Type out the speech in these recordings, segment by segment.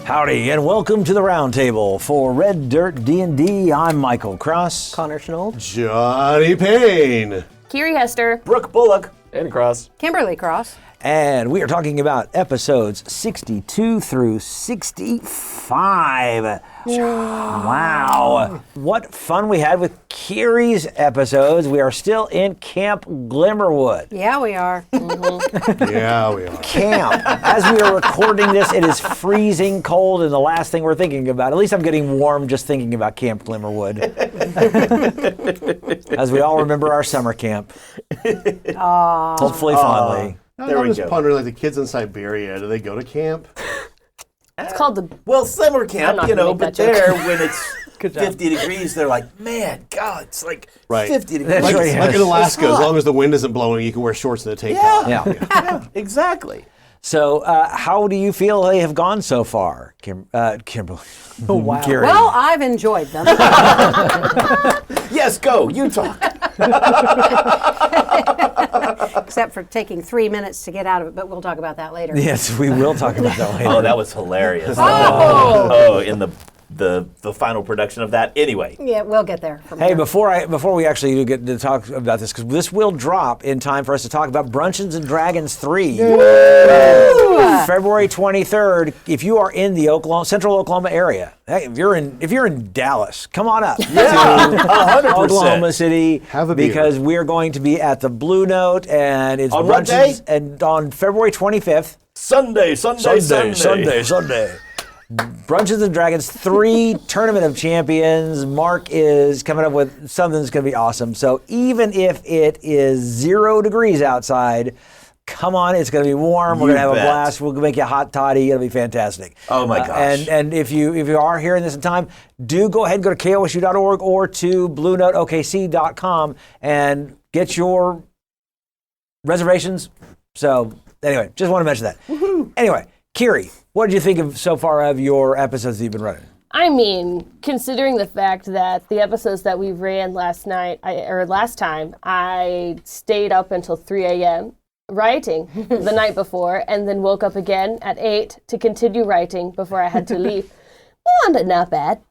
Howdy, and welcome to the Roundtable for Red Dirt D&D. I'm Michael Cross. Connor Shenold. Johnny Payne. Kiri Hester. Brooke Bullock. And Cross. Kimberly Cross. And we are talking about episodes 62 through 65. Wow. What fun we had with Kiri's episodes. We are still in Camp Glimmerwood. Yeah, we are. Yeah, we are. Camp. As we are recording this, it is freezing cold, and the last thing we're thinking about, at least I'm getting warm just thinking about Camp Glimmerwood. As we all remember our summer camp. Hopefully fondly. I was pondering, like the kids in Siberia, do they go to camp? It's called the... Well, summer camp, not you gonna know, make but that joke. there, when it's 50 degrees, they're like, man, God, it's like Right. 50 degrees. That's Like, right. like in Alaska, as long as the wind isn't blowing, you can wear shorts and a tank top. Yeah. Exactly. So, how do you feel they have gone so far, Kimberly? Oh, wow. Kiri. Well, I've enjoyed them. Yes, go. You talk. Except for taking 3 minutes to get out of it, but we'll talk about that later. Yes, we will talk about that later. Oh, that was hilarious. In the final production of that. Anyway. Yeah, we'll get there. From Hey, there. before we actually do get to talk about this, because this will drop in time for us to talk about Bruncheons and Dragons 3. February 23rd. If you are in the Central Oklahoma area, hey, if you're in Dallas, come on up to 100%. Oklahoma City, Have a beer. because we are going to be at the Blue Note, and it's On what Bruncheons, day? and on February 25th. Sunday. Bruncheons and Dragons 3 Tournament of Champions. Mark is coming up with something that's going to be awesome. So even if it is 0 degrees outside, come on, it's going to be warm. We're You going to have bet. a blast. We'll make you a hot toddy. It'll be fantastic. Oh, my gosh. And if you are hearing this in time, do go ahead and go to kosu.org or to bluenoteokc.com and get your reservations. So anyway, just want to mention that. Anyway, Kiri, what did you think of so far of your episodes that you've been running? I mean, considering the fact that the episodes that we ran last time, I stayed up until 3 a.m. writing the night before, and then woke up again at 8 to continue writing before I had to leave. Not bad.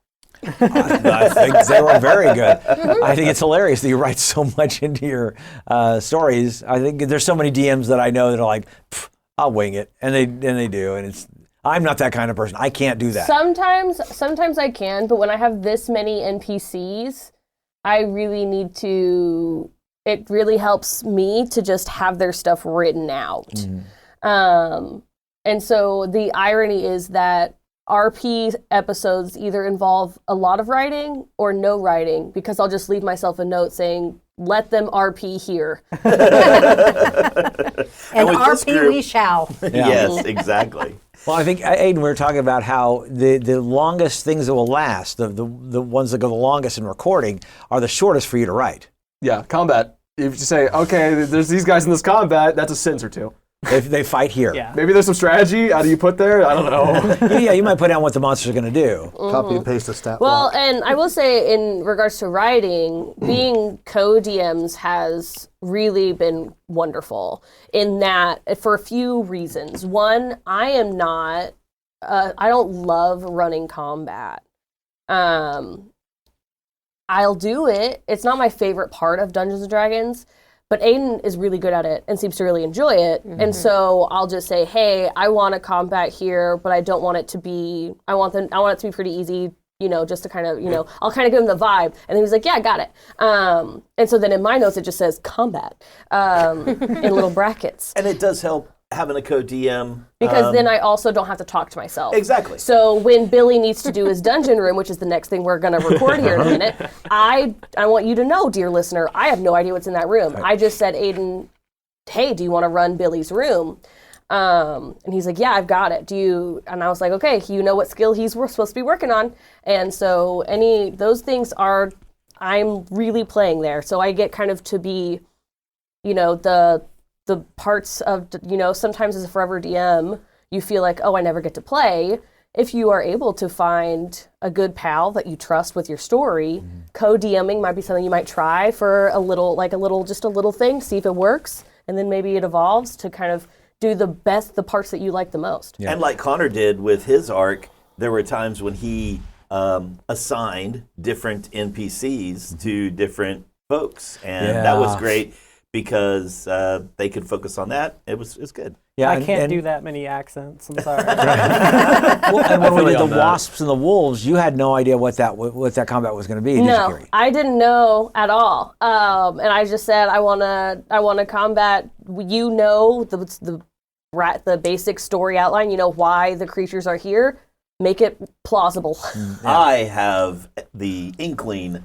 I think they were very good. I think it's hilarious that you write so much into your stories. I think there's so many DMs that I know that are like, I'll wing it, and they do, and I'm not that kind of person. I can't do that. Sometimes I can, but when I have this many NPCs, I really need to. It really helps me to just have their stuff written out. And so the irony is that RP episodes either involve a lot of writing or no writing, because I'll just leave myself a note saying, let them RP here. And with this RP group- we shall. Yes, exactly. Well, I think, Aiden, we were talking about how the longest things that will last, the ones that go the longest in recording, are the shortest for you to write. Yeah, combat. If you say, okay, there's these guys in this combat, that's a sentence or two. They fight here. Yeah. Maybe there's some strategy. How do you put there? I don't know. Yeah, you might put down what the monsters are going to do. Copy and paste the stat Well, block. and I will say, in regards to writing, being co-DMs has really been wonderful in that, for a few reasons. One, I don't love running combat. I'll do it. It's not my favorite part of Dungeons & Dragons, but Aiden is really good at it and seems to really enjoy it. And so I'll just say, hey, I want a combat here, but I don't want it to be, I want it to be pretty easy, just to kind of, I'll kind of give him the vibe. And then he's like, yeah, I got it. And so then in my notes, it just says combat in little brackets. And it does help having a co-DM. Because then I also don't have to talk to myself. Exactly. So when Billy needs to do his dungeon room, which is the next thing we're going to record here in a minute, I want you to know, dear listener, I have no idea what's in that room. I just said, Aiden, hey, do you want to run Billy's room? And he's like, yeah, I've got it. And I was like, okay, you know what skill he's supposed to be working on. And so those things I'm really playing there. So I get kind of to be, the parts of, sometimes as a forever DM, you feel like, oh, I never get to play. If you are able to find a good pal that you trust with your story, co-DMing might be something you might try for a little thing, see if it works, and then maybe it evolves to kind of do the parts that you like the most. Yeah. And like Connor did with his arc, there were times when he assigned different NPCs to different folks, and that was great because they could focus on that. It's good. Yeah, I can't do that many accents. I'm sorry. Well, and when we did the on that. wasps and the wolves, you had no idea what that combat was going to be. Did you, No, Carrie? I didn't know at all. And I just said I want to combat. The basic story outline. You know why the creatures are here. Make it plausible. I have the inkling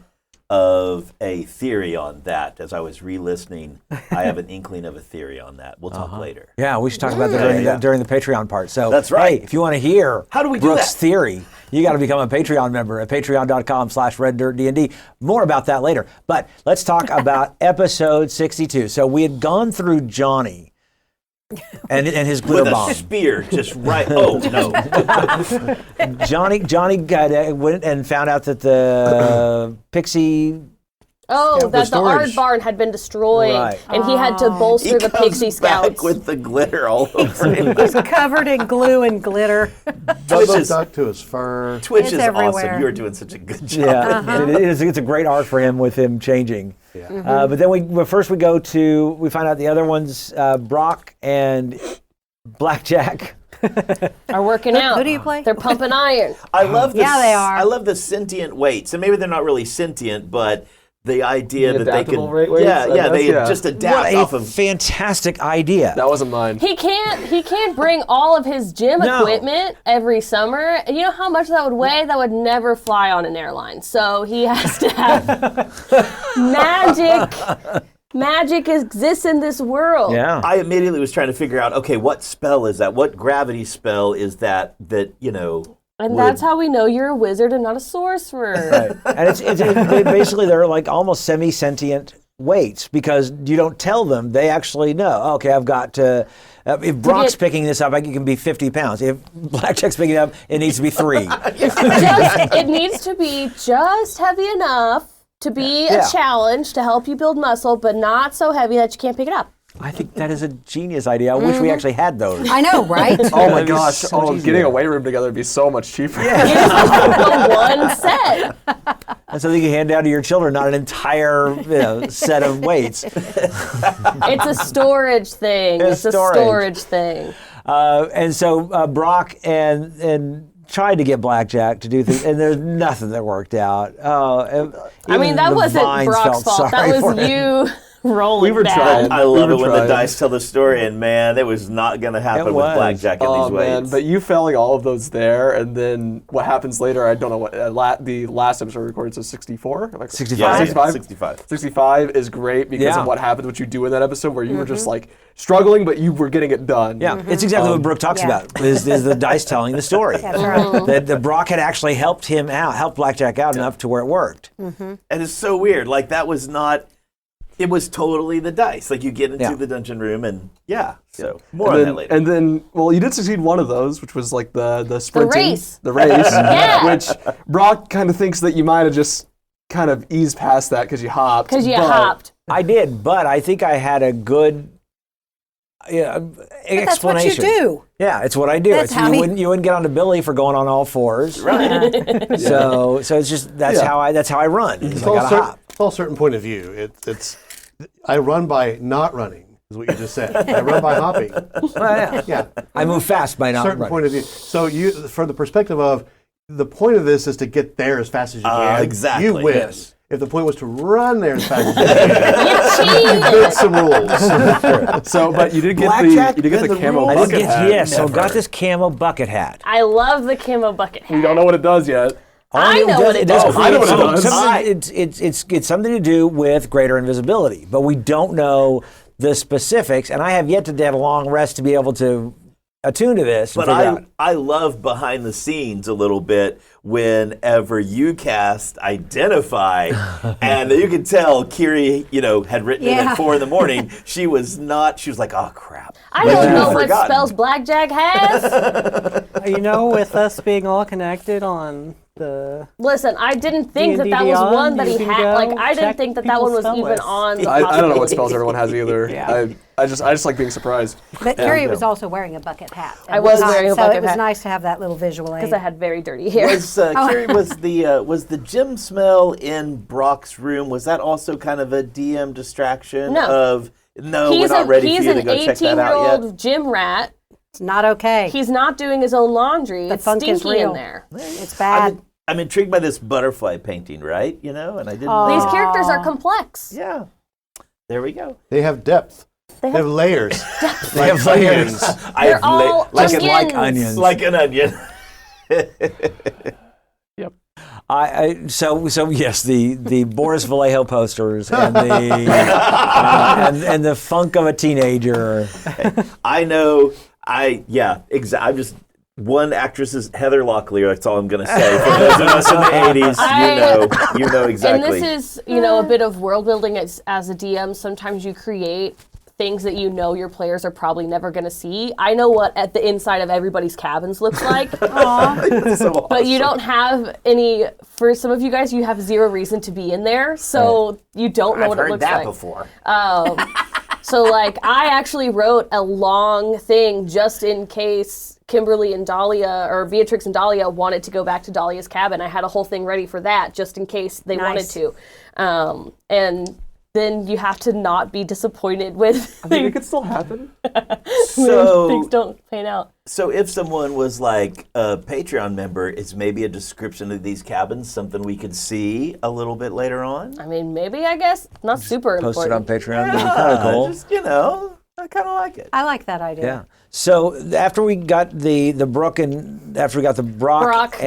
of a theory on that. As I was re-listening, I have an inkling of a theory on that. We'll talk later. Yeah, we should talk about that during the Patreon part. So That's right. Hey, if you want to hear How do we do Brooke's that? theory, you got to become a Patreon member at patreon.com/reddirtdnd. More about that later. But let's talk about episode 62. So we had gone through Johnny and his glitter With a bomb. spear, just right. Oh no! Johnny went and found out that the pixie. Oh, that the art storage. barn had been destroyed, Right. and he had to bolster He the comes pixie back scouts. with the glitter all over him. He's covered in glue and glitter. Twitch Bubba is, duck to his fur. Twitch It's is everywhere. awesome. You are doing such a good job. Yeah, it's a great arc for him with him changing. Yeah. But then we find out the other ones, Brock and Blackjack. Are working out. Who do you play? They're pumping iron. I love this. Yeah, they are. I love the sentient weights, and maybe they're not really sentient, but the idea The that they adaptable could, weights, they yeah. just What adapt a off of. fantastic idea. That wasn't mine. He can't bring all of his gym No. equipment every summer. And you know how much that would weigh? That would never fly on an airline. So he has to have magic. Magic exists in this world. Yeah. I immediately was trying to figure out, okay, what spell is that? What gravity spell is that? And would- that's how we know you're a wizard and not a sorcerer. And it's basically they're like almost semi-sentient weights because you don't tell them. They actually know. Okay, I've got to. If Brock's picking this up, it can be 50 pounds. If Blackjack's picking it up, it needs to be 3. It needs to be just heavy enough to be Yeah. a challenge to help you build muscle, but not so heavy that you can't pick it up. I think that is a genius idea. I wish we actually had those. I know, right? Oh my That'd be gosh! so much Getting easier. a weight room together would be so much cheaper. The one set. And so you can hand down to your children, not an entire set of weights. It's a storage thing. It's a storage thing. And so Brock and tried to get Blackjack to do things, and there's nothing that worked out. I mean, that wasn't Brock's fault. That was you rolling We were bad. trying. I love We it were when the trying. dice tell the story, and man, it was not going to happen It with was. Blackjack in Oh these man, weights. but you failing all of those there, and then what happens later? I don't know what. The last episode recorded, so 64, like 65. yeah, 65. 65. 65 is great because Yeah. of what happens, what you do in that episode, where you were just like struggling, but you were getting it done. Yeah, it's exactly what Brooke talks Yeah. about, is the dice telling the story. That's right. That Brock had actually helped him out, helped Blackjack out enough to where it worked. And it's so weird. Like, that was not, it was totally the dice. Like, you get into Yeah. the dungeon room, and so more And on then, that later. and then, well, you did succeed one of those, which was like the sprinting, race. the race, Yeah. which Brock kind of thinks that you might have just kind of eased past that because you hopped. Because you but- hopped. I did, but I think I had a good explanation. That's what you do. Yeah, it's what I do. That's how he- You wouldn't get onto Billy for going on all fours. right. So it's just that's Yeah. how I run. is It's I all, gotta hop. it's all certain point of view. It's I run by not running, is what you just said. I run by hopping. Well, yeah. Yeah, I move fast by not certain running. point of view. So you, from the perspective of the point of this is to get there as fast as you can. Exactly, You win. yes. If the point was to run there as fast as you can, You break some rules. So, but you did get Blackjack the and the camo rules. I did bucket get hat. yes, so Never. got this camo bucket hat. I love the camo bucket hat. You don't know what it does yet. I know what it does. I know what it does. It's something to do with greater invisibility, but we don't know the specifics, and I have yet to get a long rest to be able to attune to this. And But figure out. I love behind the scenes a little bit whenever you cast Identify, and you can tell Kiri, had written it Yeah. at 4 a.m. She was like, oh crap. I don't Like, know I'd what forgotten. spells Blackjack has. With us being all connected on the. Listen, I didn't think that was DnD one that he you can had. go Like, I didn't check think that one people's was spell even lists. on the I don't know what possibility. spells everyone has either. Yeah. I just like being surprised. But Carrie was also wearing a bucket hat. I was at the wearing a time, bucket so it was hat. nice to have that little visual aid. Because I had very dirty hair. Carrie, was the gym smell in Brock's room? Was that also kind of a DM distraction? No. We're not ready for you to He's go an check that out yet. 18-year-old gym rat. It's not okay. He's not doing his own laundry. It's funk is stinky in real. there. It's bad. I'm intrigued by this butterfly painting, right? And I didn't. These characters are complex. Yeah. There we go. They have depth. They have layers. They have layers. They're all like onions. like onions. like an onion. So yes, the Boris Vallejo posters and the and the funk of a teenager. I know. Exactly. I'm just one actress is Heather Locklear. That's all I'm going to say. For those of us in the '80s, you know exactly. And this is, a bit of world building as a DM. Sometimes you create things that your players are probably never going to see. I know what at the inside of everybody's cabins looks like. That's so awesome. But you don't have any, for some of you guys, you have zero reason to be in there, so you don't know I've what it heard looks that like. before. So, I actually wrote a long thing just in case Kimberly and Dahlia, or Beatrix and Dahlia, wanted to go back to Dahlia's cabin. I had a whole thing ready for that, just in case they wanted to. And then you have to not be disappointed with I mean, it could still happen. So things don't pan out. So if someone was like a Patreon member, is maybe a description of these cabins something we could see a little bit later on? I mean, maybe, I guess. Not super Post it on important. Patreon. That'd be kind of cool. Just, I kind of like it. I like that idea. Yeah. So after we got the Brock and Brock.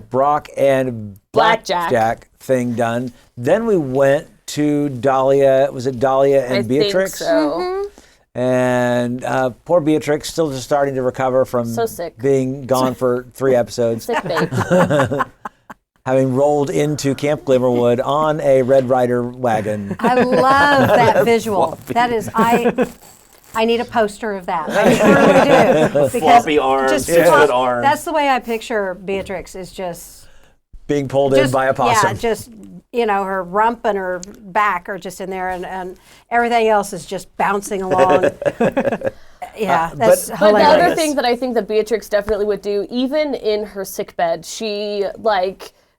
Brock and Blackjack. Blackjack thing done, then we went to Dahlia. Was it Dahlia and I Beatrix? think so. And poor Beatrix still just starting to recover from So sick. being gone for 3 episodes, Sick babe. having rolled into Camp Glimmerwood on a Red Rider wagon. I love that visual. That is, I need a poster of that. I really do. Because Floppy arms, just good arms. That's the way I picture Beatrix, is just Being pulled in by a possum. Yeah, just, her rump and her back are just in there, and everything else is just bouncing along. Yeah, that's But the hilarious. other thing that I think that Beatrix definitely would do, even in her sickbed, she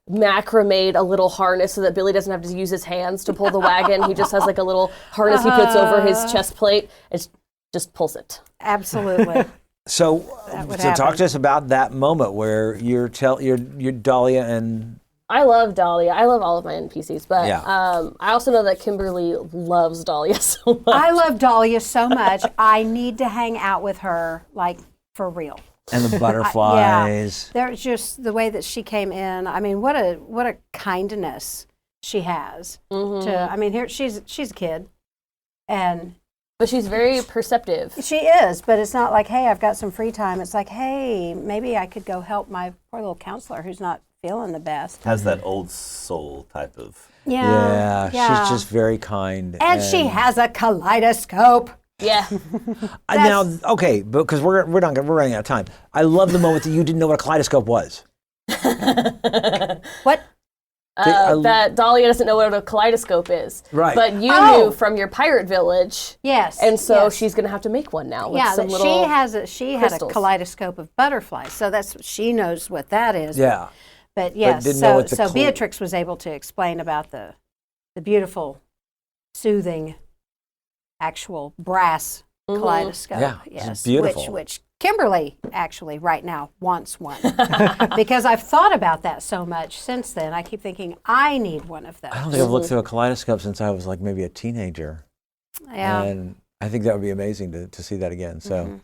macrameed a little harness so that Billy doesn't have to use his hands to pull the wagon. He just has a little harness he puts over his chest plate and just pulls it. Absolutely. So, would talk happen. to us about that moment where you're Dahlia and I love Dahlia. I love all of my NPCs, but Yeah. I also know that Kimberly loves Dahlia so much. I love Dahlia so much. I need to hang out with her, for real. and the butterflies. There's just the way that she came in. I mean, what a kindness she has. Here she's a kid, But she's very perceptive. she is. But it's not like, hey, I've got some free time. It's like, hey, maybe I could go help my poor little counselor who's not feeling the best. Has that old soul type of. Yeah, she's just very kind. And she has a kaleidoscope. Yeah. Now, okay, because we're running out of time. I love the moment that you didn't know what a kaleidoscope was. What? That Dahlia doesn't know what a kaleidoscope is. Right. But you Oh. knew from your pirate village. Yes. And so yes. she's going to have to make one now with Yeah, some that little she had a crystals. kaleidoscope of butterflies, so she knows what that is. Yeah. But yes, didn't know what the so Beatrix was able to explain about the beautiful, soothing, actual brass kaleidoscope. Yeah, it's yes, beautiful. Which Kimberly actually right now wants one because I've thought about that so much since then. I keep thinking I need one of those. I don't think I've looked through a kaleidoscope since I was maybe a teenager. Yeah. And I think that would be amazing to see that again. So,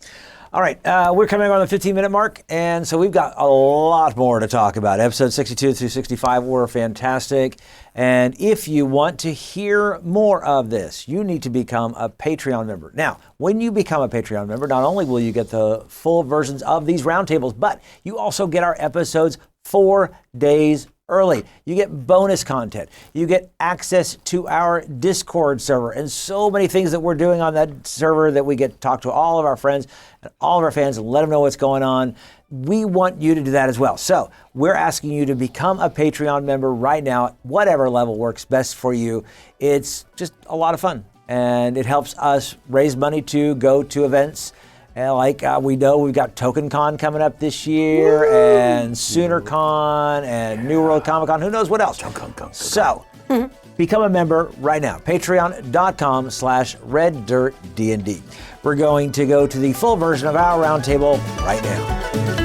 all right, we're coming on the 15-minute mark, and so we've got a lot more to talk about. Episode 62 through 65 were fantastic, and if you want to hear more of this, you need to become a Patreon member. Now, when you become a Patreon member, not only will you get the full versions of these roundtables, but you also get our episodes 4 days early. You get bonus content. You get access to our Discord server and so many things that we're doing on that server that we get to talk to all of our friends and all of our fans and let them know what's going on. We want you to do that as well. So we're asking you to become a Patreon member right now, whatever level works best for you. It's just a lot of fun and it helps us raise money to go to events. And we know we've got TokenCon coming up this year, and SoonerCon, and New World Comic Con. Who knows what else? So, become a member right now. Patreon.com/RedDirtDnD. We're going to go to the full version of our roundtable right now.